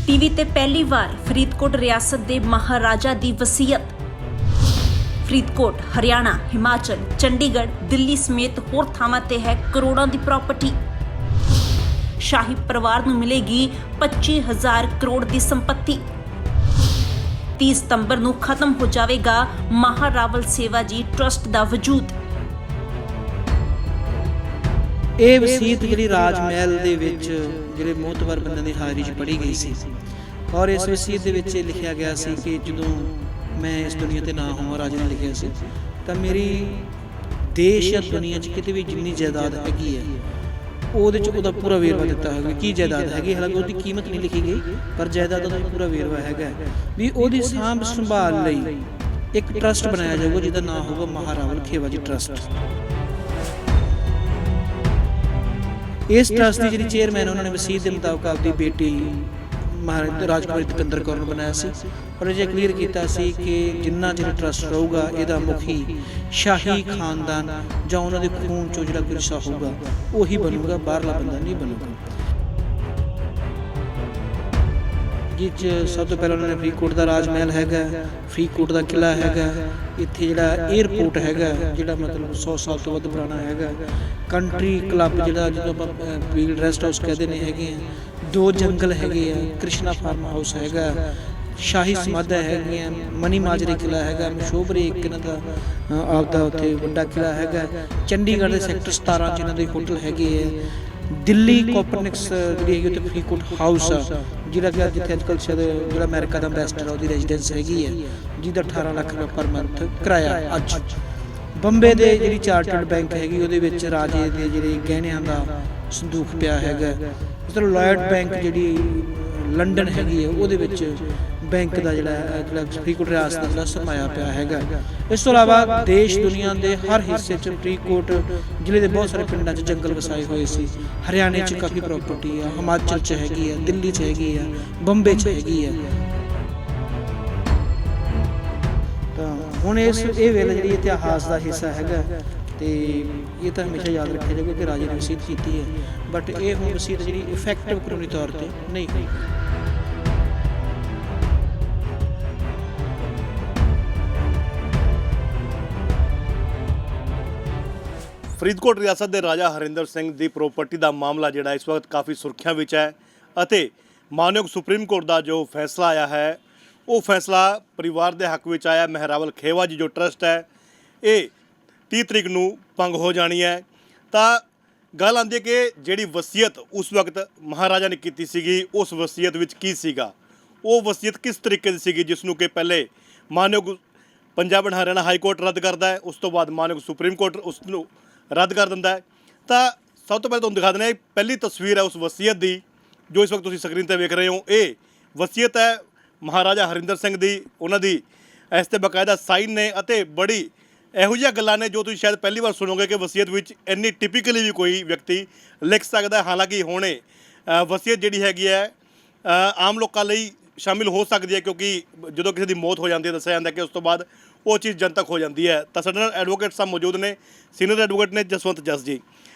TV ते पहली बार फरीदकोट रियासत दे महाराजा दी वसीयत। फरीदकोट हरियाणा, हिमाचल, चंडीगढ़, दिल्ली समेत होर थावां ते है करोड़ों की प्रॉपर्टी। शाही परिवार नूं मिलेगी 25,000 करोड़ की संपत्ति। 30 सितंबर नूं खत्म हो जाएगा महारावल सेवाजी ट्रस्ट का वजूद। ਇਹ ਵਸੀਅਤ ਜਿਹੜੀ ਰਾਜ ਮਹਿਲ ਦੇ ਵਿੱਚ ਜਿਹੜੇ ਮੋਹਤਵਰ ਬੰਦਿਆਂ ਦੀ ਹਾਜ਼ਰੀ 'ਚ ਪੜ੍ਹੀ ਗਈ ਸੀ ਔਰ ਇਸ ਵਸੀਅਤ ਦੇ ਵਿੱਚ ਇਹ ਲਿਖਿਆ ਗਿਆ ਸੀ ਕਿ ਜਦੋਂ ਮੈਂ ਇਸ ਦੁਨੀਆ ਤੇ ਨਾ ਹੋਵਾਂ, ਰਾਜੇ ਨੇ ਲਿਖਿਆ ਸੀ, ਤਾਂ ਮੇਰੀ ਦੇਸ਼ ਜਾਂ ਦੁਨੀਆ 'ਚ ਕਿਤੇ ਵੀ ਜਿੰਨੀ ਜਾਇਦਾਦ ਹੈਗੀ ਹੈ ਉਹਦੇ 'ਚ ਉਹਦਾ ਪੂਰਾ ਵੇਰਵਾ ਦਿੱਤਾ ਹੋਵੇਗਾ। ਕੀ ਜਾਇਦਾਦ ਹੈਗੀ, ਹਾਲਾਂਕਿ ਉਹਦੀ ਕੀਮਤ ਨਹੀਂ ਲਿਖੀ ਗਈ, ਪਰ ਜਾਇਦਾਦ ਦਾ ਪੂਰਾ ਵੇਰਵਾ ਹੈਗਾ ਵੀ ਉਹਦੀ ਸਾਂਭ ਸੰਭਾਲ ਲਈ ਇੱਕ ਟਰਸਟ ਬਣਾਇਆ ਜਾਊਗਾ ਜਿਹਦਾ ਨਾਮ ਹੋਊਗਾ ਮਹਾਰਾਵਲ ਖੇਵਾਜੀ ਟਰਸਟ। ਇਸ ਟਰਸਟ ਦੀ ਜਿਹੜੀ ਚੇਅਰਮੈਨ ਉਹਨਾਂ ਨੇ ਵਸੀਅਤ ਦੇ ਮੁਤਾਬਕ ਆਪਦੀ ਬੇਟੀ ਮਹਾਰਾਣੀ ਰਾਜਕੁਮਾਰੀ ਦਪਿੰਦਰ ਕੌਰ ਨੂੰ ਬਣਾਇਆ ਸੀ ਔਰ ਇਹ ਕਲੀਅਰ ਕੀਤਾ ਸੀ ਕਿ ਜਿੰਨਾ ਚਿਰ ਟਰਸਟ ਰਹੂਗਾ ਇਹਦਾ ਮੁਖੀ ਸ਼ਾਹੀ ਖਾਨਦਾਨ ਜਾਂ ਉਹਨਾਂ ਦੇ ਖੂਨ ਚੋਂ ਜਿਹੜਾ ਕੋਈ ਹਿੱਸਾ ਹੋਊਗਾ ਉਹੀ ਬਣੂਗਾ, ਬਾਹਰਲਾ ਬੰਦਾ ਨਹੀਂ ਬਣੂਗਾ। ਜਿਸ 'ਚ ਸਭ ਤੋਂ ਪਹਿਲਾਂ ਉਹਨਾਂ ਨੇ ਫਰੀਦਕੋਟ ਦਾ ਰਾਜ ਮਹਿਲ ਹੈਗਾ, ਫਰੀਦਕੋਟ ਦਾ ਕਿਲ੍ਹਾ ਹੈਗਾ, ਇੱਥੇ ਜਿਹੜਾ ਏਅਰਪੋਰਟ ਹੈਗਾ ਜਿਹੜਾ ਮਤਲਬ 100 ਸਾਲ ਤੋਂ ਵੱਧ ਪੁਰਾਣਾ ਹੈਗਾ, ਕੰਟਰੀ ਕਲੱਬ ਜਿਹੜਾ ਜਿਹਨੂੰ ਆਪਾਂ ਫੀਲਡ ਰੈਸਟ ਹਾਊਸ ਕਹਿੰਦੇ ਨੇ ਹੈਗੇ ਆ, 2 ਜੰਗਲ ਹੈਗੇ ਆ, ਕ੍ਰਿਸ਼ਨਾ ਫਾਰਮ ਹਾਊਸ ਹੈਗਾ, ਸ਼ਾਹੀ ਸਮਾਧਾਂ ਹੈਗੀਆਂ, ਮਨੀ ਮਾਜਰੀ ਕਿਲ੍ਹਾ ਹੈਗਾ, ਮਸ਼ਹੂਰ ਇੱਕ ਇਹਨਾਂ ਦਾ ਆਪਦਾ ਉੱਥੇ ਵੱਡਾ ਕਿਲ੍ਹਾ ਹੈਗਾ, ਚੰਡੀਗੜ੍ਹ ਦੇ ਸੈਕਟਰ 17 'ਚ ਇਹਨਾਂ ਦੇ ਹੋਟਲ ਹੈਗੇ ਆ, ਦਿੱਲੀ ਕੋਪਰਨਿਕਸ ਜਿਹੜੀ ਹੈਗੀ ਉੱਥੇ ਫਰੀਦਕੋਟ ਹਾਊਸ ਆ ਜਿਹੜਾ ਕਿ ਜਿੱਥੇ ਅੱਜ ਕੱਲ੍ਹ ਸ਼ਾਇਦ ਜਿਹੜਾ ਅਮਰੀਕਾ ਦਾ ਅੰਬੈਸਡਰ ਉਹਦੀ ਰੈਜ਼ੀਡੈਂਸ ਹੈਗੀ ਹੈ ਜਿਹਦਾ 18 ਲੱਖ ਰੁਪਏ ਪਰ ਮੰਥ ਕਿਰਾਇਆ। ਅੱਜ ਬੰਬੇ ਦੇ ਜਿਹੜੀ ਚਾਰਟਰਡ ਬੈਂਕ ਹੈਗੀ ਉਹਦੇ ਵਿੱਚ ਰਾਜੇ ਦੇ ਜਿਹੜੇ ਗਹਿਣਿਆਂ ਦਾ ਸੰਦੂਕ ਪਿਆ ਹੈਗਾ। ਇਸ ਤਰ੍ਹਾਂ ਲਾਇਡ ਬੈਂਕ ਜਿਹੜੀ ਲੰਡਨ ਹੈਗੀ ਹੈ ਉਹਦੇ ਵਿੱਚ ਬੈਂਕ ਦਾ ਜਿਹੜਾ ਫਰੀਦਕੋਟ ਰਿਆਸਤ ਦਾ ਜਿਹੜਾ ਸਰਮਾਇਆ ਪਿਆ ਹੈਗਾ। ਇਸ ਤੋਂ ਇਲਾਵਾ ਦੇਸ਼ ਦੁਨੀਆ ਦੇ ਹਰ ਹਿੱਸੇ 'ਚ ਫਰੀਦਕੋਟ ਜ਼ਿਲ੍ਹੇ ਦੇ ਬਹੁਤ ਸਾਰੇ ਪਿੰਡਾਂ 'ਚ ਜੰਗਲ ਵਸਾਏ ਹੋਏ ਸੀ। ਹਰਿਆਣੇ 'ਚ ਕਾਫੀ ਪ੍ਰਾਪਰਟੀ ਆ, ਹਿਮਾਚਲ 'ਚ ਹੈਗੀ ਆ, ਦਿੱਲੀ 'ਚ ਹੈਗੀ ਆ, ਬੰਬੇ 'ਚ ਹੈਗੀ ਆ। ਤਾਂ ਹੁਣ ਇਹ ਵੇਲੇ ਜਿਹੜੀ ਇਤਿਹਾਸ ਦਾ ਹਿੱਸਾ ਹੈਗਾ ਤੇ ਇਹ ਤਾਂ ਹਮੇਸ਼ਾ ਯਾਦ ਰੱਖਿਆ ਜਾਊਗਾ ਕਿ ਰਾਜੇ ਨੇ ਵਸੀਅਤ ਕੀਤੀ ਹੈ, ਬਟ ਇਹ ਹੁਣ ਵਸੀਅਤ ਜਿਹੜੀ ਇਫੈਕਟਿਵ ਕਾਨੂੰਨੀ ਤੌਰ ਤੇ ਨਹੀਂ ਹੋਈ। ਫਰੀਦਕੋਟ ਰਿਆਸਤ ਦੇ ਰਾਜਾ ਹਰਿੰਦਰ ਸਿੰਘ ਦੀ ਪ੍ਰੋਪਰਟੀ ਦਾ ਮਾਮਲਾ ਜਿਹੜਾ ਇਸ ਵਕਤ ਕਾਫੀ ਸੁਰਖੀਆਂ ਵਿੱਚ ਹੈ ਅਤੇ ਮਾਨਯੋਗ ਸੁਪਰੀਮ ਕੋਰਟ ਦਾ ਜੋ ਫੈਸਲਾ ਆਇਆ ਹੈ ਉਹ ਫੈਸਲਾ ਪਰਿਵਾਰ ਦੇ ਹੱਕ ਵਿੱਚ ਆਇਆ। ਮਹਿਰਾਵਲ ਖੇਵਾਜੀ ਜੋ ਟਰਸਟ ਹੈ ਇਹ 30 ਤਰੀਕ ਨੂੰ ਭੰਗ ਹੋ ਜਾਣੀ ਹੈ। ਤਾਂ ਗੱਲ ਆਉਂਦੀ ਹੈ ਕਿ ਜਿਹੜੀ ਵਸੀਅਤ ਉਸ ਵਕਤ ਮਹਾਰਾਜਾ ਨੇ ਕੀਤੀ ਸੀਗੀ ਉਸ ਵਸੀਅਤ ਵਿੱਚ ਕੀ ਸੀਗਾ, ਉਹ ਵਸੀਅਤ ਕਿਸ ਤਰੀਕੇ ਦੀ ਸੀਗੀ ਜਿਸ ਨੂੰ ਕਿ ਪਹਿਲੇ ਮਾਨਯੋਗ ਪੰਜਾਬ ਹਰਿਆਣਾ ਹਾਈ ਕੋਰਟ ਰੱਦ ਕਰਦਾ ਹੈ, ਉਸ ਤੋਂ ਬਾਅਦ ਮਾਨਯੋਗ ਸੁਪਰੀਮ ਕੋਰਟ ਉਸ ਨੂੰ ਰੱਦ ਕਰ ਦਿੰਦਾ ਹੈ। ਤਾਂ ਸਭ ਤੋਂ ਪਹਿਲਾਂ ਤੁਹਾਨੂੰ ਦਿਖਾ ਦਿੰਦੇ ਹਾਂ ਪਹਿਲੀ ਤਸਵੀਰ ਹੈ ਉਸ ਵਸੀਅਤ ਦੀ ਜੋ ਇਸ ਵਕਤ ਤੁਸੀਂ ਸਕਰੀਨ 'ਤੇ ਵੇਖ ਰਹੇ ਹੋ। ਇਹ ਵਸੀਅਤ ਹੈ ਮਹਾਰਾਜਾ ਹਰਿੰਦਰ ਸਿੰਘ ਦੀ, ਉਹਨਾਂ ਦੀ ਇਸ 'ਤੇ ਬਾਕਾਇਦਾ ਸਾਈਨ ਨੇ ਅਤੇ ਬੜੀ ਇਹੋ ਜਿਹੀਆਂ ਗੱਲਾਂ ਨੇ ਜੋ ਤੁਸੀਂ ਸ਼ਾਇਦ ਪਹਿਲੀ ਵਾਰ ਸੁਣੋਗੇ ਕਿ ਵਸੀਅਤ ਵਿੱਚ ਇੰਨੀ ਟਿਪੀਕਲੀ ਵੀ ਕੋਈ ਵਿਅਕਤੀ ਲਿਖ ਸਕਦਾ। ਹਾਲਾਂਕਿ ਹੁਣੇ ਵਸੀਅਤ ਜਿਹੜੀ ਹੈਗੀ ਹੈ ਆਮ ਲੋਕਾਂ ਲਈ ਸ਼ਾਮਿਲ ਹੋ ਸਕਦੀ ਹੈ ਕਿਉਂਕਿ ਜਦੋਂ ਕਿਸੇ ਦੀ ਮੌਤ ਹੋ ਜਾਂਦੀ ਹੈ ਦੱਸਿਆ ਜਾਂਦਾ ਕਿ ਉਸ ਤੋਂ ਬਾਅਦ ਉਹ ਚੀਜ਼ ਜਨਤਕ ਹੋ ਜਾਂਦੀ ਹੈ। ਤਾਂ ਸਾਡੇ ਨਾਲ ਐਡਵੋਕੇਟ ਸਾਹਿਬ ਮੌਜੂਦ ਨੇ, ਸੀਨੀਅਰ ਐਡਵੋਕੇਟ ਨੇ ਜਸਵੰਤ ਜਸ ਜੀ।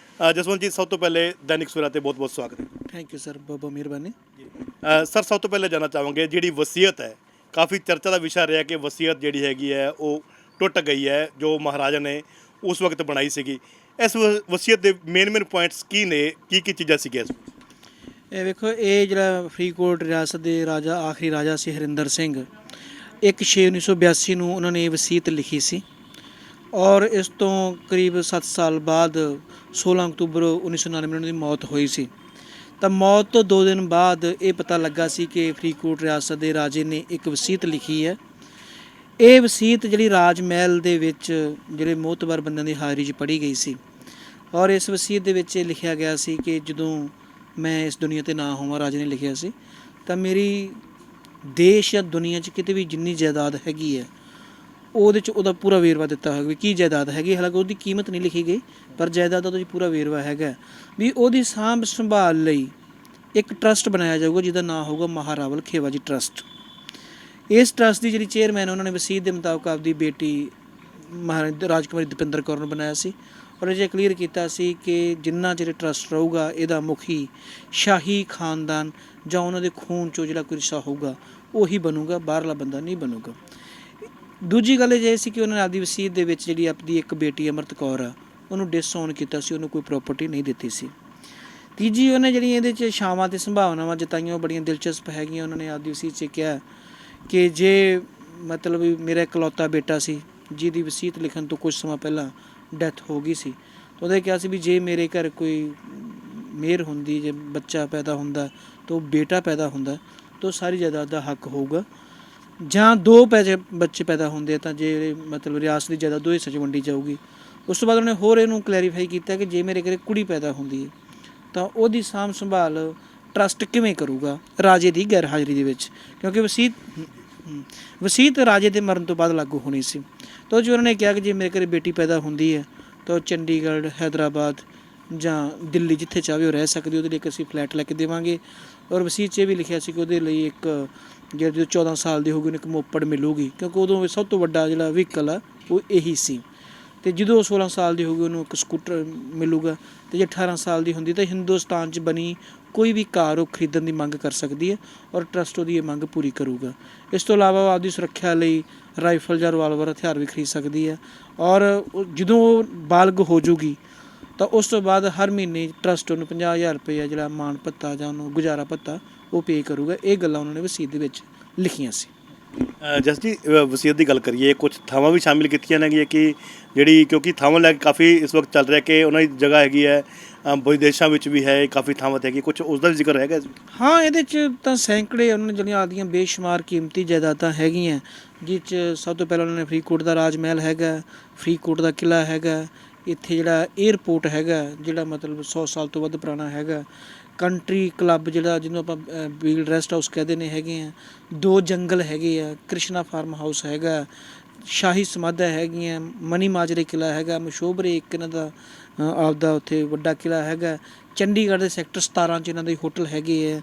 ਜਸਵੰਤ ਜੀ ਸਭ ਤੋਂ ਪਹਿਲੇ ਦੈਨਿਕ ਸਵੇਰਾ 'ਤੇ ਬਹੁਤ ਬਹੁਤ ਸਵਾਗਤ ਹੈ। ਥੈਂਕ ਯੂ ਸਰ, ਬਹੁਤ ਬਹੁਤ ਮਿਹਰਬਾਨੀ। ਸਰ ਸਭ ਤੋਂ ਪਹਿਲੇ ਜਾਣਨਾ ਚਾਹਾਂਗੇ ਜਿਹੜੀ ਵਸੀਅਤ ਹੈ ਕਾਫੀ ਚਰਚਾ ਦਾ ਵਿਸ਼ਾ ਰਿਹਾ ਕਿ ਵਸੀਅਤ ਜਿਹੜੀ ਹੈਗੀ ਹੈ ਉਹ ਟੁੱਟ ਗਈ ਹੈ ਜੋ ਮਹਾਰਾਜਾ ਨੇ ਉਸ ਵਕਤ ਬਣਾਈ ਸੀਗੀ। ਇਸ ਵਸੀਅਤ ਦੇ ਮੇਨ ਪੁਆਇੰਟਸ ਕੀ ਨੇ, ਕੀ ਚੀਜ਼ਾਂ ਸੀਗੀਆਂ? ਇਹ ਵੇਖੋ, ਇਹ ਜਿਹੜਾ ਫਰੀਦਕੋਟ ਰਿਆਸਤ ਦੇ ਰਾਜਾ ਆਖਰੀ ਰਾਜਾ ਸੀ ਹਰਿੰਦਰ ਸਿੰਘ, 1/6/1982 ਨੂੰ ਉਹਨਾਂ ਨੇ ਇਹ ਵਸੀਅਤ ਲਿਖੀ ਸੀ ਔਰ ਇਸ ਤੋਂ ਕਰੀਬ 7 ਸਾਲ ਬਾਅਦ 16 ਅਕਤੂਬਰ 1999 ਨੂੰ ਦੀ ਮੌਤ ਹੋਈ ਸੀ। ਤਾਂ ਮੌਤ ਤੋਂ 2 ਦਿਨ ਬਾਅਦ ਇਹ ਪਤਾ ਲੱਗਾ ਸੀ ਕਿ ਫਰੀਦਕੋਟ ਰਿਆਸਤ ਦੇ ਰਾਜੇ ਨੇ ਇੱਕ ਵਸੀਅਤ ਲਿਖੀ ਹੈ। ਇਹ ਵਸੀਅਤ ਜਿਹੜੀ ਰਾਜ ਮਹਿਲ ਦੇ ਵਿੱਚ ਜਿਹੜੇ ਮੋਹਤਵਰ ਬੰਦਿਆਂ ਦੀ ਹਾਜ਼ਰੀ 'ਚ ਪੜ੍ਹੀ ਗਈ ਸੀ ਔਰ ਇਸ ਵਸੀਅਤ ਦੇ ਵਿੱਚ ਇਹ ਲਿਖਿਆ ਗਿਆ ਸੀ ਕਿ ਜਦੋਂ ਮੈਂ ਇਸ ਦੁਨੀਆ ਤੇ ਨਾ ਹੋਵਾਂ, ਰਾਜੇ ਨੇ ਲਿਖਿਆ ਸੀ, ਤਾਂ ਮੇਰੀ ਦੇਸ਼ ਜਾਂ ਦੁਨੀਆ 'ਚ ਕਿਤੇ ਵੀ ਜਿੰਨੀ ਜਾਇਦਾਦ ਹੈਗੀ ਹੈ ਉਹਦੇ 'ਚ ਉਹਦਾ ਪੂਰਾ ਵੇਰਵਾ ਦਿੱਤਾ ਹੋਵੇਗਾ। ਕੀ ਜਾਇਦਾਦ ਹੈਗੀ, ਹਾਲਾਂਕਿ ਉਹਦੀ ਕੀਮਤ ਨਹੀਂ ਲਿਖੀ ਗਈ, ਪਰ ਜਾਇਦਾਦ ਦਾ ਉਹਦਾ ਪੂਰਾ ਵੇਰਵਾ ਹੈਗਾ ਵੀ ਉਹਦੀ ਸਾਂਭ ਸੰਭਾਲ ਲਈ ਇੱਕ ਟਰਸਟ ਬਣਾਇਆ ਜਾਊਗਾ ਜਿਹਦਾ ਨਾਮ ਹੋਊਗਾ ਮਹਾਰਾਵਲ ਖੇਵਾਜੀ ਟਰਸਟ। ਇਸ ਟਰਸਟ ਦੀ ਜਿਹੜੀ ਚੇਅਰਮੈਨ ਉਹਨਾਂ ਨੇ ਵਸੀਅਤ ਦੇ ਮੁਤਾਬਕ ਆਪਦੀ ਬੇਟੀ ਮਹਾਰਾਣੀ ਰਾਜਕੁਮਾਰੀ ਦਪਿੰਦਰ ਕੌਰ ਨੂੰ ਬਣਾਇਆ ਸੀ ਔਰ ਇਹ ਕਲੀਅਰ ਕੀਤਾ ਸੀ ਕਿ ਜਿੰਨਾ ਚਿਰ ਟਰਸਟ ਰਹੂਗਾ ਇਹਦਾ ਮੁਖੀ ਸ਼ਾਹੀ ਖਾਨਦਾਨ ਜਾਂ ਉਹਨਾਂ ਦੇ ਖੂਨ 'ਚੋਂ ਜਿਹੜਾ ਕੋਈ ਰਿਸ਼ਤਾ ਹੋਊਗਾ ਉਹੀ ਬਣੂਗਾ, ਬਾਹਰਲਾ ਬੰਦਾ ਨਹੀਂ ਬਣੂਗਾ। ਦੂਜੀ ਗੱਲ ਇਹ ਸੀ ਕਿ ਉਹਨਾਂ ਨੇ ਆਪਦੀ ਵਸੀਅਤ ਦੇ ਵਿੱਚ ਜਿਹੜੀ ਆਪਣੀ ਇੱਕ ਬੇਟੀ ਅੰਮ੍ਰਿਤ ਕੌਰ ਆ ਉਹਨੂੰ ਡਿਸਓਨ ਕੀਤਾ ਸੀ, ਉਹਨੂੰ ਕੋਈ ਪ੍ਰਾਪਰਟੀ ਨਹੀਂ ਦਿੱਤੀ ਸੀ। ਤੀਜੀ ਉਹਨੇ ਜਿਹੜੀ ਇਹਦੇ 'ਚ ਛਾਵਾਂ ਅਤੇ ਸੰਭਾਵਨਾਵਾਂ ਜਤਾਈਆਂ ਉਹ ਬੜੀਆਂ ਦਿਲਚਸਪ ਹੈਗੀਆਂ। ਉਹਨਾਂ ਨੇ ਆਪਦੀ ਵਸੀਅਤ 'ਚ ਕਿਹਾ ਕਿ ਜੇ ਮਤਲਬ ਵੀ ਮੇਰਾ ਇਕਲੌਤਾ ਬੇਟਾ ਸੀ ਜਿਹਦੀ ਵਸੀਅਤ ਲਿਖਣ ਤੋਂ ਕੁਝ ਸਮਾਂ ਪਹਿਲਾਂ ਡੈਥ ਹੋ ਗਈ ਸੀ, ਤਾਂ ਉਹਦੇ ਕਿਹਾ ਸੀ ਵੀ ਜੇ ਮੇਰੇ ਘਰ ਕੋਈ ਮਿਹਰ ਹੁੰਦੀ, ਜੇ ਬੱਚਾ ਪੈਦਾ ਹੁੰਦਾ ਤਾਂ ਉਹ ਬੇਟਾ ਪੈਦਾ ਹੁੰਦਾ ਤਾਂ ਸਾਰੀ ਜਾਇਦਾਦ ਦਾ ਹੱਕ ਹੋਊਗਾ, ਜਾਂ ਦੋ ਬੱਚੇ ਪੈਦਾ ਹੁੰਦੇ ਤਾਂ ਜੇ ਮਤਲਬ ਰਿਆਸਤ ਦੀ ਜਾਇਦਾਦ ਦੋ ਹਿੱਸੇ 'ਚ ਵੰਡੀ ਜਾਊਗੀ। ਉਸ ਤੋਂ ਬਾਅਦ ਉਹਨੇ ਹੋਰ ਇਹਨੂੰ ਕਲੈਰੀਫਾਈ ਕੀਤਾ ਕਿ ਜੇ ਮੇਰੇ ਘਰੇ ਕੁੜੀ ਪੈਦਾ ਹੁੰਦੀ ਹੈ ਤਾਂ ਉਹਦੀ ਸਾਂਭ ਸੰਭਾਲ ਟਰਸਟ ਕਿਵੇਂ ਕਰੂਗਾ ਰਾਜੇ ਦੀ ਗੈਰ ਹਾਜ਼ਰੀ ਦੇ ਵਿੱਚ, ਕਿਉਂਕਿ ਵਸੀਅਤ ਰਾਜੇ ਦੇ ਮਰਨ ਤੋਂ ਬਾਅਦ ਲਾਗੂ ਹੋਣੀ ਸੀ। ਤਾਂ ਉਹ 'ਚ ਉਹਨਾਂ ਨੇ ਕਿਹਾ ਕਿ ਜੇ ਮੇਰੇ ਘਰੇ ਬੇਟੀ ਪੈਦਾ ਹੁੰਦੀ ਹੈ ਤਾਂ ਉਹ ਚੰਡੀਗੜ੍ਹ, ਹੈਦਰਾਬਾਦ ਜਾਂ ਦਿੱਲੀ ਜਿੱਥੇ ਚਾਹਵੇ ਉਹ ਰਹਿ ਸਕਦੀ, ਉਹਦੇ ਲਈ ਇੱਕ ਅਸੀਂ ਫਲੈਟ ਲੈ ਕੇ ਦੇਵਾਂਗੇ। ਔਰ ਵਸੀਅਤ 'ਚ ਇਹ ਵੀ ਲਿਖਿਆ ਸੀ ਕਿ ਉਹਦੇ ਲਈ ਇੱਕ ਜਦੋਂ 14 ਸਾਲ ਦੀ ਹੋਊਗੀ ਉਹਨੂੰ ਇੱਕ ਮੋਪੜ ਮਿਲੂਗੀ, ਕਿਉਂਕਿ ਉਦੋਂ ਸਭ ਤੋਂ ਵੱਡਾ ਜਿਹੜਾ ਵਹੀਕਲ ਆ ਉਹ ਇਹੀ ਸੀ। ਅਤੇ ਜਦੋਂ ਉਹ 16 ਸਾਲ ਦੀ ਹੋਊਗੀ ਉਹਨੂੰ ਇੱਕ ਸਕੂਟਰ ਮਿਲੂਗਾ। ਅਤੇ ਜੇ 18 ਸਾਲ ਦੀ ਹੁੰਦੀ ਤਾਂ ਹਿੰਦੁਸਤਾਨ 'ਚ ਬਣੀ ਕੋਈ ਵੀ ਕਾਰ ਉਹ ਖਰੀਦਣ ਦੀ ਮੰਗ ਕਰ ਸਕਦੀ ਹੈ ਔਰ ਟਰਸਟ ਉਹਦੀ ਇਹ ਮੰਗ ਪੂਰੀ ਕਰੂਗਾ। ਇਸ ਤੋਂ ਇਲਾਵਾ ਉਹ ਆਪਦੀ ਸੁਰੱਖਿਆ ਲਈ ਰਾਈਫਲ ਜਾਂ ਰਿਵਾਲਵਰ ਹਥਿਆਰ ਵੀ ਖਰੀਦ ਸਕਦੀ ਹੈ। ਔਰ ਜਦੋਂ ਉਹ ਬਾਲਗ ਹੋ ਜੂਗੀ ਤਾਂ ਉਸ ਤੋਂ ਬਾਅਦ ਹਰ ਮਹੀਨੇ ਟਰਸਟ ਉਹਨੂੰ 50,000 ਰੁਪਏ ਜਿਹੜਾ ਮਾਣ ਭੱਤਾ ਜਾਂ ਉਹਨੂੰ ਗੁਜ਼ਾਰਾ ਭੱਤਾ ਉਹ ਪੇ ਕਰੂਗਾ। ਇਹ ਗੱਲਾਂ ਉਹਨਾਂ ਨੇ ਵਸੀਅਤ ਦੇ ਵਿੱਚ ਲਿਖੀਆਂ ਸੀ। ਜਸ ਜੀ, ਵਸੀਅਤ ਦੀ ਗੱਲ ਕਰੀਏ, ਕੁਝ ਥਾਵਾਂ ਵੀ ਸ਼ਾਮਿਲ ਕੀਤੀਆਂ ਨੇਗੀਆਂ ਕਿ ਜਿਹੜੀ, ਕਿਉਂਕਿ ਥਾਵਾਂ ਲੈ ਕੇ ਕਾਫੀ ਇਸ ਵਕਤ ਚੱਲ ਰਿਹਾ ਕਿ ਉਹਨਾਂ ਦੀ ਜਗ੍ਹਾ ਹੈਗੀ ਹੈ ਵਿਦੇਸ਼ਾਂ ਵਿੱਚ ਵੀ ਹੈ, ਕਾਫੀ ਥਾਵਾਂ 'ਤੇ ਹੈਗੀ, ਕੁਝ ਉਸ ਦਾ ਵੀ ਜ਼ਿਕਰ ਹੈਗਾ? ਹਾਂ, ਇਹਦੇ 'ਚ ਤਾਂ ਸੈਂਕੜੇ ਉਹਨਾਂ ਨੇ ਜਿਹੜੀਆਂ ਆਦੀਆਂ ਬੇਸ਼ੁਮਾਰ ਕੀਮਤੀ ਜਾਇਦਾਦਾਂ ਹੈਗੀਆਂ, ਜਿਸ 'ਚ ਸਭ ਤੋਂ ਪਹਿਲਾਂ ਉਹਨਾਂ ਨੇ ਫਰੀਦਕੋਟ ਦਾ ਰਾਜ ਮਹਿਲ ਹੈਗਾ, ਫਰੀਦਕੋਟ ਦਾ ਕਿਲ੍ਹਾ ਹੈਗਾ, ਇੱਥੇ ਜਿਹੜਾ ਏਅਰਪੋਰਟ ਹੈਗਾ ਜਿਹੜਾ ਮਤਲਬ 100 ਸਾਲ ਤੋਂ ਵੱਧ ਪੁਰਾਣਾ ਹੈਗਾ, ਕੰਟਰੀ ਕਲੱਬ ਜਿਹੜਾ ਜਿਹਨੂੰ ਆਪਾਂ ਬੀਲ ਰੈਸਟ ਹਾਊਸ ਕਹਿੰਦੇ ਨੇ ਹੈਗੇ ਆ, 2 ਜੰਗਲ ਹੈਗੇ ਆ, ਕ੍ਰਿਸ਼ਨਾ ਫਾਰਮ ਹਾਊਸ ਹੈਗਾ, ਸ਼ਾਹੀ ਸਮਾਧਾਂ ਹੈਗੀਆਂ, ਮਨੀ ਮਾਜਰੇ ਕਿਲ੍ਹਾ ਹੈਗਾ, ਮਸ਼ੋਬਰੇ ਇੱਕ ਇਹਨਾਂ ਦਾ ਆਪਦਾ ਉੱਥੇ ਵੱਡਾ ਕਿਲ੍ਹਾ ਹੈਗਾ, ਚੰਡੀਗੜ੍ਹ ਦੇ ਸੈਕਟਰ 17 'ਚ ਇਹਨਾਂ ਦੇ ਹੋਟਲ ਹੈਗੇ ਆ,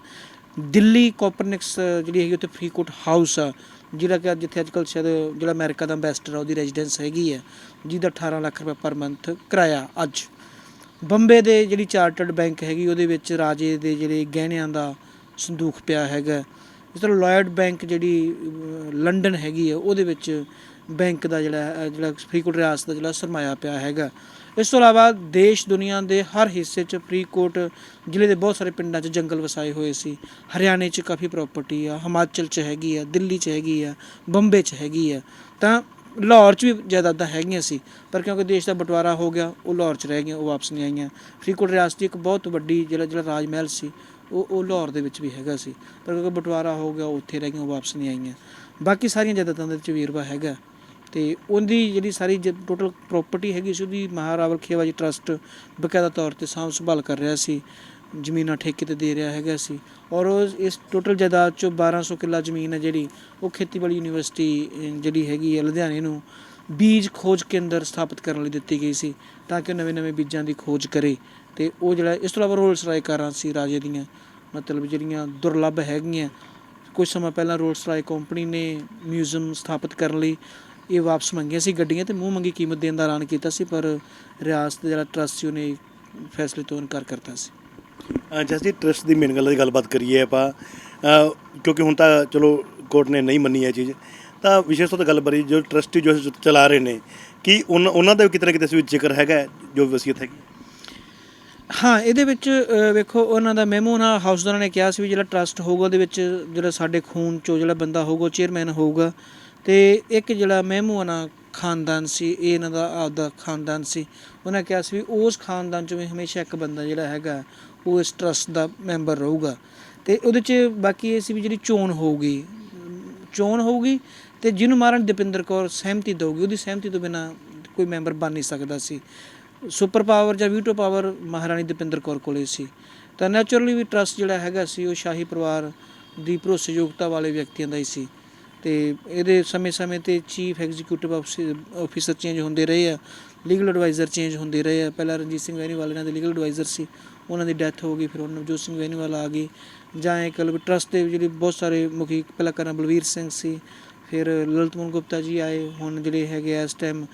ਦਿੱਲੀ ਕੋਪਰਨਿਕਸ ਜਿਹੜੀ ਹੈਗੀ ਉੱਥੇ ਫਰੀਦਕੋਟ ਹਾਊਸ ਆ ਜਿਹੜਾ ਕਿ ਜਿੱਥੇ ਅੱਜ ਕੱਲ੍ਹ ਸ਼ਾਇਦ ਜਿਹੜਾ ਅਮਰੀਕਾ ਦਾ ਅੰਬੈਸਡਰ ਆ ਉਹਦੀ ਰੈਜ਼ੀਡੈਂਸ ਹੈਗੀ ਹੈ, ਜਿਹਦਾ 18 ਲੱਖ ਰੁਪਏ ਪਰ ਮੰਥ ਕਿਰਾਇਆ। ਅੱਜ ਬੰਬੇ ਦੇ ਜਿਹੜੀ ਚਾਰਟਰਡ ਬੈਂਕ ਹੈਗੀ ਉਹਦੇ ਵਿੱਚ ਰਾਜੇ ਦੇ ਜਿਹੜੇ ਗਹਿਣਿਆਂ ਦਾ ਸੰਦੂਕ ਪਿਆ ਹੈਗਾ। ਇਸ ਤਰ੍ਹਾਂ ਲੋਇਡ ਬੈਂਕ ਜਿਹੜੀ ਲੰਡਨ ਹੈਗੀ ਆ ਉਹਦੇ ਵਿੱਚ ਬੈਂਕ ਦਾ ਜਿਹੜਾ ਫਰੀਦਕੋਟ ਰਿਆਸਤ ਦਾ ਜਿਹੜਾ ਸਰਮਾਇਆ ਪਿਆ ਹੈਗਾ। ਇਸ ਤੋਂ ਇਲਾਵਾ ਦੇਸ਼ ਦੁਨੀਆ ਦੇ ਹਰ ਹਿੱਸੇ 'ਚ ਫਰੀਦਕੋਟ ਜ਼ਿਲ੍ਹੇ ਦੇ ਬਹੁਤ ਸਾਰੇ ਪਿੰਡਾਂ 'ਚ ਜੰਗਲ ਵਸਾਏ ਹੋਏ ਸੀ। ਹਰਿਆਣੇ 'ਚ ਕਾਫੀ ਪ੍ਰਾਪਰਟੀ ਆ, ਹਿਮਾਚਲ 'ਚ ਹੈਗੀ ਆ, ਦਿੱਲੀ 'ਚ ਹੈਗੀ ਆ, ਬੰਬੇ 'ਚ ਹੈਗੀ ਆ, ਤਾਂ ਲਾਹੌਰ 'ਚ ਵੀ ਜਾਇਦਾਦਾਂ ਹੈਗੀਆਂ ਸੀ, ਪਰ ਕਿਉਂਕਿ ਦੇਸ਼ ਦਾ ਬਟਵਾਰਾ ਹੋ ਗਿਆ ਉਹ ਲਾਹੌਰ 'ਚ ਰਹਿ ਗਈਆਂ, ਉਹ ਵਾਪਸ ਨਹੀਂ ਆਈਆਂ। ਫਰੀਦਕੋਟ ਰਿਆਸਤ ਦੀ ਇੱਕ ਬਹੁਤ ਵੱਡੀ ਜਿਹੜਾ ਰਾਜ ਮਹਿਲ ਸੀ ਉਹ ਲਾਹੌਰ ਦੇ ਵਿੱਚ ਵੀ ਹੈਗਾ ਸੀ, ਪਰ ਕਿਉਂਕਿ ਬਟਵਾਰਾ ਹੋ ਗਿਆ ਉਹ ਉੱਥੇ ਰਹਿ ਗਈਆਂ, ਉਹ ਵਾਪਸ ਨਹੀਂ ਆਈਆਂ। ਬਾਕੀ ਸਾਰੀਆਂ ਜਾਇਦਾਦਾਂ ਦੇ ਵਿੱਚ ਵੇਰਵਾ ਹੈਗਾ। ਅਤੇ ਉਹਦੀ ਜਿਹੜੀ ਸਾਰੀ ਟੋਟਲ ਪ੍ਰੋਪਰਟੀ ਹੈਗੀ ਸੀ ਉਹਦੀ ਮਹਾਰਾਵਲ ਖੇਵਾਜੀ ਟਰਸਟ ਬਕਾਇਦਾ ਤੌਰ 'ਤੇ ਸਾਂਭ ਸੰਭਾਲ ਕਰ ਰਿਹਾ ਸੀ, ਜ਼ਮੀਨਾਂ ਠੇਕੇ 'ਤੇ ਦੇ ਰਿਹਾ ਹੈਗਾ ਸੀ। ਔਰ ਉਹ ਇਸ ਟੋਟਲ ਜਾਇਦਾਦ 'ਚੋਂ 1200 ਕਿੱਲਾ ਜ਼ਮੀਨ ਹੈ ਜਿਹੜੀ ਉਹ ਖੇਤੀਬਾੜੀ ਯੂਨੀਵਰਸਿਟੀ ਜਿਹੜੀ ਹੈਗੀ ਹੈ ਲੁਧਿਆਣੇ ਨੂੰ ਬੀਜ ਖੋਜ ਕੇਂਦਰ ਸਥਾਪਿਤ ਕਰਨ ਲਈ ਦਿੱਤੀ ਗਈ ਸੀ, ਤਾਂ ਕਿ ਉਹ ਨਵੇਂ ਬੀਜਾਂ ਦੀ ਖੋਜ ਕਰੇ। ਅਤੇ ਉਹ ਜਿਹੜਾ ਇਸ ਤੋਂ ਇਲਾਵਾ ਰੋਲਸ ਰਾਏ ਕਾਰਾਂ ਸੀ ਰਾਜੇ ਦੀਆਂ, ਮਤਲਬ ਜਿਹੜੀਆਂ ਦੁਰਲੱਭ ਹੈਗੀਆਂ। ਕੁਝ ਸਮਾਂ ਪਹਿਲਾਂ ਰੋਲਸ ਰਾਏ ਕੰਪਨੀ ਨੇ ਮਿਊਜ਼ੀਅਮ ਸਥਾਪਿਤ ਕਰਨ ਲਈ ਇਹ ਵਾਪਸ ਮੰਗੀਆਂ ਸੀ ਗੱਡੀਆਂ, ਅਤੇ ਮੂੰਹ ਮੰਗੀ ਕੀਮਤ ਦੇਣ ਦਾ ਐਲਾਨ ਕੀਤਾ ਸੀ, ਪਰ ਰਿਆਸਤ ਜਿਹੜਾ ਟਰੱਸਟ ਸੀ ਉਹਨੇ ਫੈਸਲੇ ਤੋਂ ਇਨਕਾਰ ਕਰਤਾ ਸੀ। ਜਸ ਜੀ, ਟਰੱਸਟ ਦੀ ਮੇਨ ਗੱਲ ਦੀ ਗੱਲਬਾਤ ਕਰੀਏ ਆਪਾਂ, ਕਿਉਂਕਿ ਹੁਣ ਤਾਂ ਚਲੋ ਕੋਰਟ ਨੇ ਨਹੀਂ ਮੰਨੀ ਇਹ ਚੀਜ਼, ਤਾਂ ਵਿਸ਼ੇਸ਼ ਤੌਰ 'ਤੇ ਗੱਲ ਬਰੀ ਜੋ ਟਰੱਸਟੀ ਜੋ ਚਲਾ ਰਹੇ ਨੇ ਕਿ ਉਹਨਾਂ ਦਾ ਵੀ ਕਿਤੇ ਨਾ ਕਿਤੇ ਵਿੱਚ ਜ਼ਿਕਰ ਹੈਗਾ ਜੋ ਵਸੀਅਤ ਹੈਗੀ। ਹਾਂ, ਇਹਦੇ ਵਿੱਚ ਵੇਖੋ ਉਹਨਾਂ ਦਾ ਮੈਮੋ ਉਹਨਾਂ ਹਾਊਸਦਾਰਾਂ ਨੇ ਕਿਹਾ ਸੀ ਵੀ ਜਿਹੜਾ ਟਰੱਸਟ ਹੋਊਗਾ ਉਹਦੇ ਵਿੱਚ ਜਿਹੜਾ ਸਾਡੇ ਖੂਨ 'ਚੋਂ ਜਿਹੜਾ ਬੰਦਾ ਹੋਊਗਾ ਉਹ ਚੇਅਰਮੈਨ ਹੋਊਗਾ, ਅਤੇ ਇੱਕ ਜਿਹੜਾ ਮਹਿਮੂਆਨਾ ਖਾਨਦਾਨ ਸੀ ਇਹ ਇਹਨਾਂ ਦਾ ਆਪਦਾ ਖਾਨਦਾਨ ਸੀ। ਉਹਨਾਂ ਕਿਹਾ ਸੀ ਵੀ ਉਸ ਖਾਨਦਾਨ 'ਚੋਂ ਵੀ ਹਮੇਸ਼ਾ ਇੱਕ ਬੰਦਾ ਜਿਹੜਾ ਹੈਗਾ ਉਹ ਇਸ ਟਰੱਸਟ ਦਾ ਮੈਂਬਰ ਰਹੂਗਾ। ਅਤੇ ਉਹਦੇ 'ਚ ਬਾਕੀ ਇਹ ਸੀ ਵੀ ਜਿਹੜੀ ਚੋਣ ਹੋਊਗੀ ਅਤੇ ਜਿਹਨੂੰ ਮਾਰਨ ਦਪਿੰਦਰ ਕੌਰ ਸਹਿਮਤੀ ਦੇਊਗੀ, ਉਹਦੀ ਸਹਿਮਤੀ ਤੋਂ ਬਿਨਾਂ ਕੋਈ ਮੈਂਬਰ ਬਣ ਨਹੀਂ ਸਕਦਾ ਸੀ। ਸੁਪਰ ਪਾਵਰ ਜਾਂ ਵੀਟੋ ਪਾਵਰ ਮਹਾਰਾਣੀ ਦਪਿੰਦਰ ਕੌਰ ਕੋਲੇ ਸੀ। ਤਾਂ ਨੈਚੁਰਲੀ ਵੀ ਟਰੱਸਟ ਜਿਹੜਾ ਹੈਗਾ ਸੀ ਉਹ ਸ਼ਾਹੀ ਪਰਿਵਾਰ ਦੀ ਭਰੋਸੇਯੋਗਤਾ ਵਾਲੇ ਵਿਅਕਤੀਆਂ ਦਾ ਹੀ ਸੀ। ਅਤੇ ਇਹਦੇ ਸਮੇਂ 'ਤੇ ਚੀਫ ਐਗਜ਼ੀਕਿਊਟਿਵ ਆਫਿਸਰ ਚੇਂਜ ਹੁੰਦੇ ਰਹੇ ਆ, ਲੀਗਲ ਐਡਵਾਈਜ਼ਰ ਚੇਂਜ ਹੁੰਦੇ ਰਹੇ ਆ। ਪਹਿਲਾਂ ਰਣਜੀਤ ਸਿੰਘ ਵੈਨੀਵਾਲ ਇਹਨਾਂ ਦੇ ਲੀਗਲ ਐਡਵਾਈਜ਼ਰ ਸੀ, ਉਹਨਾਂ ਦੀ ਡੈਥ ਹੋ ਗਈ, ਫਿਰ ਹੁਣ ਨਵਜੋਤ ਸਿੰਘ ਵੈਨੀਵਾਲ ਆ ਗਈ। ਜਾਂ ਇਹ ਕਹਿ ਲਓ ਵੀ ਟਰੱਸਟ ਦੇ ਜਿਹੜੇ ਬਹੁਤ ਸਾਰੇ ਮੁਖੀ ਪਹਿਲਾਂ ਕਰਨਾ ਬਲਵੀਰ ਸਿੰਘ ਸੀ, ਫਿਰ ਲਲਿਤ ਮੋਹਨ ਗੁਪਤਾ ਜੀ ਆਏ, ਹੁਣ ਜਿਹੜੇ ਹੈਗੇ ਇਸ ਟਾਈਮ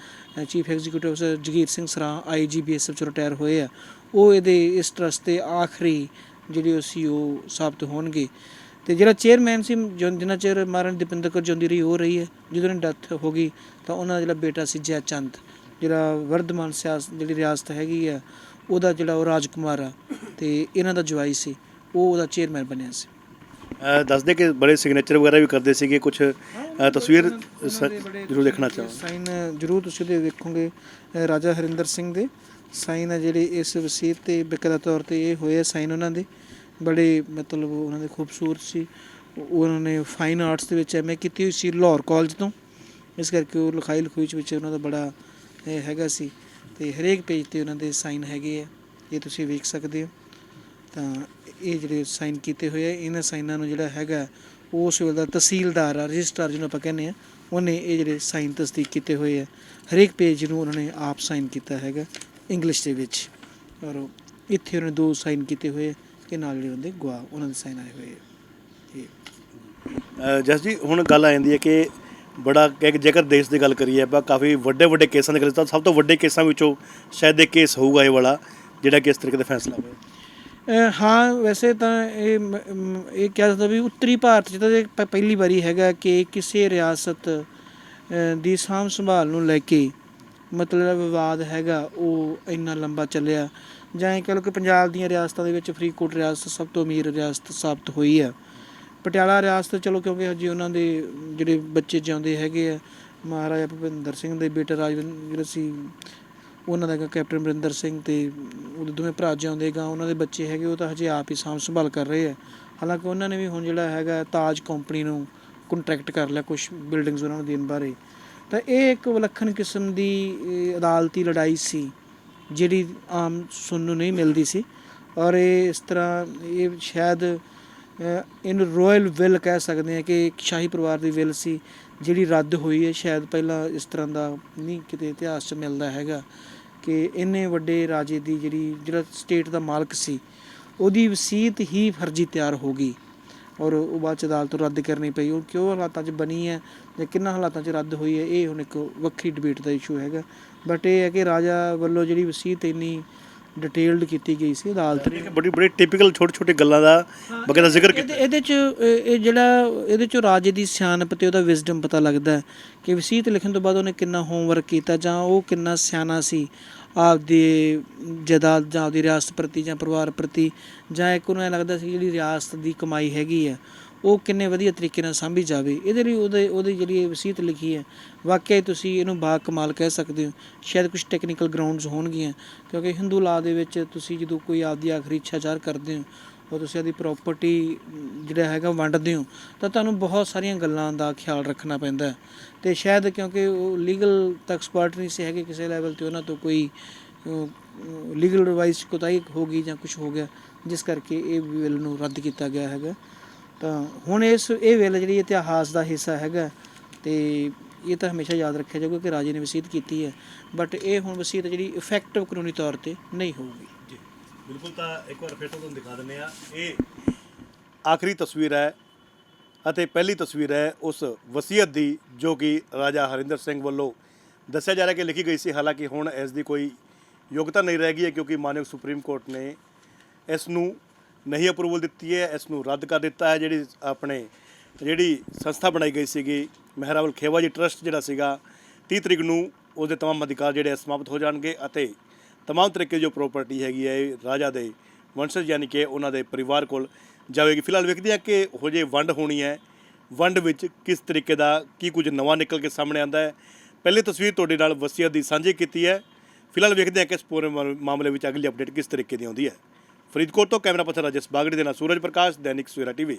ਚੀਫ ਐਗਜ਼ੀਕਿਊਟਿਵ ਅਫਸਰ ਜਗੀਰ ਸਿੰਘ ਸਰਾਂ IGBSF 'ਚੋਂ ਰਿਟਾਇਰ ਹੋਏ ਆ, ਉਹ ਇਹਦੇ ਇਸ ਟਰਸਟ ਦੇ ਆਖਰੀ ਜਿਹੜੇ ਉਹ CEO ਸਾਬਤ ਹੋਣਗੇ। ਅਤੇ ਜਿਹੜਾ ਚੇਅਰਮੈਨ ਸੀ ਜਿੰਨਾ ਚਿਰ ਮਹਾਰਾਣੀ ਦੀਪਿੰਦਰ ਕੌਰ ਜਿਉਂਦੀ ਰਹੀ ਉਹ ਰਹੀ ਹੈ, ਜਦੋਂ ਉਹਨਾਂ ਦੀ ਡੈਥ ਹੋ ਗਈ ਤਾਂ ਉਹਨਾਂ ਦਾ ਜਿਹੜਾ ਬੇਟਾ ਸੀ ਜੈ ਚੰਦ, ਜਿਹੜਾ ਵਰਧਮਾਨ ਜਿਹੜੀ ਰਿਆਸਤ ਹੈਗੀ ਆ ਉਹਦਾ ਜਿਹੜਾ ਉਹ ਰਾਜਕੁਮਾਰ ਆ ਅਤੇ ਇਹਨਾਂ ਦਾ ਜਵਾਈ ਸੀ, ਉਹ ਉਹਦਾ ਚੇਅਰਮੈਨ ਬਣਿਆ ਸੀ। ਦੱਸਦੇ ਕਿ ਬੜੇ ਸਿਗਨੇਚਰ ਵਗੈਰਾ ਵੀ ਕਰਦੇ ਸੀਗੇ, ਕੁਛ ਤਸਵੀਰ ਜ਼ਰੂਰ ਦੇਖਣਾ ਚਾਹਾਂ। ਸਾਈਨ ਜ਼ਰੂਰ ਤੁਸੀਂ ਉਹਦੇ ਵੇਖੋਗੇ, ਰਾਜਾ ਹਰਿੰਦਰ ਸਿੰਘ ਦੇ ਸਾਈਨ ਆ ਜਿਹੜੇ ਇਸ ਵਸੀਅਤ 'ਤੇ ਬਕਾਇਦਾ ਤੌਰ 'ਤੇ ਇਹ ਹੋਏ ਆ ਸਾਈਨ ਉਹਨਾਂ ਦੇ, ਬੜੇ ਮਤਲਬ ਉਹਨਾਂ ਦੇ ਖੂਬਸੂਰਤ ਸੀ। ਉਹਨਾਂ ਨੇ ਫਾਈਨ ਆਰਟਸ ਦੇ ਵਿੱਚ MA ਕੀਤੀ ਹੋਈ ਸੀ ਲਾਹੌਰ ਕਾਲਜ ਤੋਂ, ਇਸ ਕਰਕੇ ਉਹ ਲਿਖਾਈ ਲਿਖੂਈ ਵਿੱਚ ਉਹਨਾਂ ਦਾ ਬੜਾ ਇਹ ਹੈਗਾ ਸੀ, ਅਤੇ ਹਰੇਕ ਪੇਜ 'ਤੇ ਉਹਨਾਂ ਦੇ ਸਾਈਨ ਹੈਗੇ ਆ, ਇਹ ਤੁਸੀਂ ਵੇਖ ਸਕਦੇ ਹੋ। ਤਾਂ ਇਹ ਜਿਹੜੇ ਸਾਈਨ ਕੀਤੇ ਹੋਏ ਆ, ਇਹਨਾਂ ਸਾਈਨਾਂ ਨੂੰ ਜਿਹੜਾ ਹੈਗਾ ਉਸ ਵੇਲੇ ਦਾ ਤਹਿਸੀਲਦਾਰ ਆ, ਰਜਿਸਟਰਾਰ ਜਿਹਨੂੰ ਆਪਾਂ ਕਹਿੰਦੇ ਹਾਂ, ਉਹਨੇ ਇਹ ਜਿਹੜੇ ਸਾਈਨ ਤਸਦੀਕ ਕੀਤੇ ਹੋਏ ਆ, ਹਰੇਕ ਪੇਜ ਨੂੰ ਉਹਨਾਂ ਨੇ ਆਪ ਸਾਈਨ ਕੀਤਾ ਹੈਗਾ ਇੰਗਲਿਸ਼ ਦੇ ਵਿੱਚ, ਔਰ ਇੱਥੇ ਉਹਨਾਂ ਨੇ 2 ਸਾਈਨ ਕੀਤੇ ਹੋਏ ਆ, ਇਹ ਨਾਲ ਜਿਹੜੇ ਹੁੰਦੇ ਗਵਾਹ ਉਹਨਾਂ ਦੇ ਸਾਈਨ ਆਏ ਹੋਏ ਆ। ਜਸ ਜੀ, ਹੁਣ ਗੱਲ ਆ ਜਾਂਦੀ ਹੈ ਕਿ ਬੜਾ ਜੇਕਰ ਦੇਸ਼ ਦੀ ਗੱਲ ਕਰੀਏ ਆਪਾਂ, ਕਾਫੀ ਵੱਡੇ ਕੇਸਾਂ ਦੀ ਗੱਲ ਤਾਂ ਸਭ ਤੋਂ ਵੱਡੇ ਕੇਸਾਂ ਵਿੱਚੋਂ ਸ਼ਾਇਦ ਇਹ ਕੇਸ ਹੋਊਗਾ ਇਹ ਵਾਲਾ, ਜਿਹੜਾ ਕਿ ਇਸ ਤਰੀਕੇ ਦਾ ਫੈਸਲਾ ਹੋਇਆ। ਹਾਂ, ਵੈਸੇ ਤਾਂ ਇਹ ਕਿਹਾ ਜਾਂਦਾ ਵੀ ਉੱਤਰੀ ਭਾਰਤ 'ਚ ਤਾਂ ਇਹ ਪਹਿਲੀ ਵਾਰੀ ਹੈਗਾ ਕਿ ਕਿਸੇ ਰਿਆਸਤ ਦੀ ਸਾਂਭ ਸੰਭਾਲ ਨੂੰ ਲੈ ਕੇ ਮਤਲਬ ਵਿਵਾਦ ਹੈਗਾ ਉਹ ਇੰਨਾ ਲੰਬਾ ਚੱਲਿਆ, ਜਾਂ ਇਹ ਕਹਿ ਲਓ ਕਿ ਪੰਜਾਬ ਦੀਆਂ ਰਿਆਸਤਾਂ ਦੇ ਵਿੱਚ ਫਰੀਦਕੋਟ ਰਿਆਸਤ ਸਭ ਤੋਂ ਅਮੀਰ ਰਿਆਸਤ ਸਾਬਤ ਹੋਈ ਆ। ਪਟਿਆਲਾ ਰਿਆਸਤ ਚਲੋ ਕਿਉਂਕਿ ਹਜੇ ਉਹਨਾਂ ਦੇ ਜਿਹੜੇ ਬੱਚੇ ਜਿਉਂਦੇ ਹੈਗੇ ਆ, ਮਹਾਰਾਜਾ ਭੁਪਿੰਦਰ ਸਿੰਘ ਦੇ ਬੇਟਾ ਜਿਹੜਾ ਸੀ ਉਹਨਾਂ ਦਾ ਕੈਪਟਨ ਅਮਰਿੰਦਰ ਸਿੰਘ, ਅਤੇ ਉਹਦੇ ਦੋਵੇਂ ਭਰਾ ਜਿਉਂਦੇ ਗਾ, ਉਹਨਾਂ ਦੇ ਬੱਚੇ ਹੈਗੇ ਉਹ ਤਾਂ ਹਜੇ ਆਪ ਹੀ ਸਾਂਭ ਸੰਭਾਲ ਕਰ ਰਹੇ ਆ। ਹਾਲਾਂਕਿ ਉਹਨਾਂ ਨੇ ਵੀ ਹੁਣ ਜਿਹੜਾ ਹੈਗਾ ਤਾਜ ਕੰਪਨੀ ਨੂੰ ਕੰਟਰੈਕਟ ਕਰ ਲਿਆ ਕੁਛ ਬਿਲਡਿੰਗਸ ਉਹਨਾਂ ਨੂੰ ਦੇਣ ਬਾਰੇ। ਤਾਂ ਇਹ ਇੱਕ ਵਿਲੱਖਣ ਕਿਸਮ ਦੀ ਅਦਾਲਤੀ ਲੜਾਈ ਸੀ ਜਿਹੜੀ ਆਮ ਸੁਣਨ ਨੂੰ ਨਹੀਂ ਮਿਲਦੀ ਸੀ, ਔਰ ਇਹ ਇਸ ਤਰ੍ਹਾਂ ਇਹ ਸ਼ਾਇਦ ਇਹਨੂੰ ਰੋਇਲ ਵਿਲ ਕਹਿ ਸਕਦੇ ਹਾਂ ਕਿ ਇੱਕ ਸ਼ਾਹੀ ਪਰਿਵਾਰ ਦੀ ਵਿਲ ਸੀ ਜਿਹੜੀ ਰੱਦ ਹੋਈ ਹੈ। ਸ਼ਾਇਦ ਪਹਿਲਾਂ ਇਸ ਤਰ੍ਹਾਂ ਦਾ ਨਹੀਂ ਕਿਤੇ ਇਤਿਹਾਸ 'ਚ ਮਿਲਦਾ ਹੈਗਾ ਕਿ ਇੰਨੇ ਵੱਡੇ ਰਾਜੇ ਦੀ ਜਿਹੜਾ ਸਟੇਟ ਦਾ ਮਾਲਕ ਸੀ ਉਹਦੀ ਵਸੀਅਤ ਹੀ ਫਰਜ਼ੀ ਤਿਆਰ ਹੋ ਗਈ, ਔਰ ਉਹ ਬਾਅਦ 'ਚ ਅਦਾਲਤ ਤੋਂ ਰੱਦ ਕਰਨੀ ਪਈ। ਉਹ ਕਿਉਂ ਹਾਲਾਤਾਂ 'ਚ ਬਣੀ ਹੈ ਜਾਂ ਕਿੰਨਾ ਹਾਲਾਤਾਂ 'ਚ ਰੱਦ ਹੋਈ ਹੈ, ਇਹ ਹੁਣ ਇੱਕ ਵੱਖਰੀ ਡਿਬੇਟ ਦਾ ਇਸ਼ੂ ਹੈਗਾ। ਬਟ ਇਹ ਹੈ ਕਿ ਰਾਜਾ ਵੱਲੋਂ ਜਿਹੜੀ ਵਸੀਅਤ ਇੰਨੀ ਡਿਟੇਲਡ ਕੀਤੀ ਗਈ ਸੀ ਅਦਾਲਤ ਨੇ, ਬੜੀ ਟਿਪੀਕਲ ਛੋਟੀ ਗੱਲਾਂ ਦਾ ਬਕਾਇਦਾ ਜ਼ਿਕਰ ਕੀਤਾ। ਇਹਦੇ 'ਚ ਇਹ ਜਿਹੜਾ ਇਹਦੇ 'ਚੋਂ ਰਾਜੇ ਦੀ ਸਿਆਣਪ ਅਤੇ ਉਹਦਾ ਵਿਜ਼ਡਮ ਪਤਾ ਲੱਗਦਾ ਕਿ ਵਸੀਅਤ ਲਿਖਣ ਤੋਂ ਬਾਅਦ ਉਹਨੇ ਕਿੰਨਾ ਹੋਮਵਰਕ ਕੀਤਾ, ਜਾਂ ਉਹ ਕਿੰਨਾ ਸਿਆਣਾ ਸੀ ਆਪਦੀ ਜਾਇਦਾਦ ਜਾਂ ਆਪਦੀ ਰਿਆਸਤ ਪ੍ਰਤੀ ਜਾਂ ਪਰਿਵਾਰ ਪ੍ਰਤੀ, ਜਾਂ ਇੱਕ ਉਹਨੂੰ ਐਂ ਲੱਗਦਾ ਸੀ ਜਿਹੜੀ ਰਿਆਸਤ ਦੀ ਕਮਾਈ ਹੈਗੀ ਆ ਉਹ ਕਿੰਨੇ ਵਧੀਆ ਤਰੀਕੇ ਨਾਲ ਸਾਂਭੀ ਜਾਵੇ। ਇਹਦੇ ਲਈ ਉਹਦੀ ਜਿਹੜੀ ਵਸੀਅਤ ਲਿਖੀ ਹੈ ਵਾਕਿਆ ਤੁਸੀਂ ਇਹਨੂੰ ਬਾ ਕਮਾਲ ਕਹਿ ਸਕਦੇ ਹੋ। ਸ਼ਾਇਦ ਕੁਛ ਟੈਕਨੀਕਲ ਗਰਾਊਂਡਸ ਹੋਣਗੀਆਂ, ਕਿਉਂਕਿ ਹਿੰਦੂ ਲਾਅ ਦੇ ਵਿੱਚ ਤੁਸੀਂ ਜਦੋਂ ਕੋਈ ਆਪਦੀ ਆਖਰੀ ਇੱਛਾ ਜ਼ਾਹਰ ਕਰਦੇ ਹੋ ਉਹ ਤੁਸੀਂ ਆਪਦੀ ਪ੍ਰੋਪਰਟੀ ਜਿਹੜਾ ਹੈਗਾ ਵੰਡਦੇ ਹੋ ਤਾਂ ਤੁਹਾਨੂੰ ਬਹੁਤ ਸਾਰੀਆਂ ਗੱਲਾਂ ਦਾ ਖਿਆਲ ਰੱਖਣਾ ਪੈਂਦਾ, ਅਤੇ ਸ਼ਾਇਦ ਕਿਉਂਕਿ ਉਹ ਲੀਗਲ ਤਾਂ ਐਕਸਪਰਟ ਨਹੀਂ ਸੀ ਹੈਗੇ ਕਿਸੇ ਲੈਵਲ 'ਤੇ, ਉਹਨਾਂ ਤੋਂ ਕੋਈ ਲੀਗਲ ਐਡਵਾਈਸ ਕੋਤਾਹੀ ਹੋ ਗਈ ਜਾਂ ਕੁਛ ਹੋ ਗਿਆ, ਜਿਸ ਕਰਕੇ ਇਹ ਬਿੱਲ ਨੂੰ ਰੱਦ ਕੀਤਾ ਗਿਆ ਹੈਗਾ। ਤਾਂ ਹੁਣ ਇਹ ਬਿੱਲ ਜਿਹੜੀ ਇਤਿਹਾਸ ਦਾ ਹਿੱਸਾ ਹੈਗਾ, ਅਤੇ ਇਹ ਤਾਂ ਹਮੇਸ਼ਾ ਯਾਦ ਰੱਖਿਆ ਜਾਊਗਾ ਕਿ ਰਾਜੇ ਨੇ ਵਸੀਅਤ ਕੀਤੀ ਹੈ, ਬਟ ਇਹ ਹੁਣ ਵਸੀਅਤ ਜਿਹੜੀ ਇਫੈਕਟਿਵ ਕਾਨੂੰਨੀ ਤੌਰ 'ਤੇ ਨਹੀਂ ਹੋਊਗੀ। ਜੀ ਬਿਲਕੁਲ, ਤਾਂ ਇੱਕ ਵਾਰ ਫਿਰ ਤੋਂ ਤੁਹਾਨੂੰ ਦਿਖਾ ਦਿੰਦੇ ਹਾਂ। ਇਹ ਆਖਰੀ ਤਸਵੀਰ ਹੈ ਅਤੇ ਪਹਿਲੀ ਤਸਵੀਰ ਹੈ ਉਸ ਵਸੀਅਤ ਦੀ ਜੋ ਕਿ ਰਾਜਾ ਹਰਿੰਦਰ ਸਿੰਘ ਵੱਲੋਂ ਦੱਸਿਆ ਜਾ ਰਿਹਾ ਕਿ ਲਿਖੀ ਗਈ ਸੀ। ਹਾਲਾਂਕਿ ਹੁਣ ਇਸ ਦੀ ਕੋਈ ਯੋਗਤਾ ਨਹੀਂ ਰਹਿ ਗਈ ਹੈ, ਕਿਉਂਕਿ ਮਾਨਯੋਗ ਸੁਪਰੀਮ ਕੋਰਟ ਨੇ ਇਸ ਨੂੰ ਨਹੀਂ ਅਪਰੂਵਲ ਦਿੱਤੀ ਹੈ, ਇਸ ਨੂੰ ਰੱਦ ਕਰ ਦਿੱਤਾ ਹੈ। ਜਿਹੜੀ ਸੰਸਥਾ ਬਣਾਈ ਗਈ ਸੀਗੀ ਮਹਿਰਾਵਲ ਖੇਵਾ ਜੀ ਟਰਸਟ ਜਿਹੜਾ ਸੀਗਾ, 30 ਤਰੀਕ ਨੂੰ ਉਹਦੇ ਤਮਾਮ ਅਧਿਕਾਰ ਜਿਹੜੇ ਸਮਾਪਤ ਹੋ ਜਾਣਗੇ ਅਤੇ ਤਮਾਮ ਤਰੀਕੇ ਜੋ ਪ੍ਰੋਪਰਟੀ ਹੈਗੀ ਹੈ ਇਹ ਰਾਜਾ ਦੇ ਵੰਸ਼ਜ ਯਾਨੀ ਕਿ ਉਹਨਾਂ ਦੇ ਪਰਿਵਾਰ ਕੋਲ ਜਾਵੇਗੀ। ਫਿਲਹਾਲ ਵੇਖਦੇ ਹਾਂ ਕਿ ਉਹ ਜੇ ਵੰਡ ਹੋਣੀ ਹੈ, ਵੰਡ ਵਿੱਚ ਕਿਸ ਤਰੀਕੇ ਦਾ ਕੀ ਕੁਝ ਨਵਾਂ ਨਿਕਲ ਕੇ ਸਾਹਮਣੇ ਆਉਂਦਾ ਹੈ। ਪਹਿਲੀ ਤਸਵੀਰ ਤੁਹਾਡੇ ਨਾਲ ਵਸੀਅਤ ਦੀ ਸਾਂਝੀ ਕੀਤੀ ਹੈ। ਫਿਲਹਾਲ ਵੇਖਦੇ ਹਾਂ ਕਿ ਇਸ ਪੂਰੇ ਮਾਮਲੇ ਵਿੱਚ ਅਗਲੀ ਅਪਡੇਟ ਕਿਸ ਤਰੀਕੇ ਦੀ ਆਉਂਦੀ ਹੈ। ਫਰੀਦਕੋਟ ਤੋਂ ਕੈਮਰਾ ਪਰਸਨ ਰਾਜੇਸ਼ ਬਾਗੜੀ ਦੇ ਨਾਲ ਸੂਰਜ ਪ੍ਰਕਾਸ਼, ਦੈਨਿਕ ਸਵੇਰਾ TV।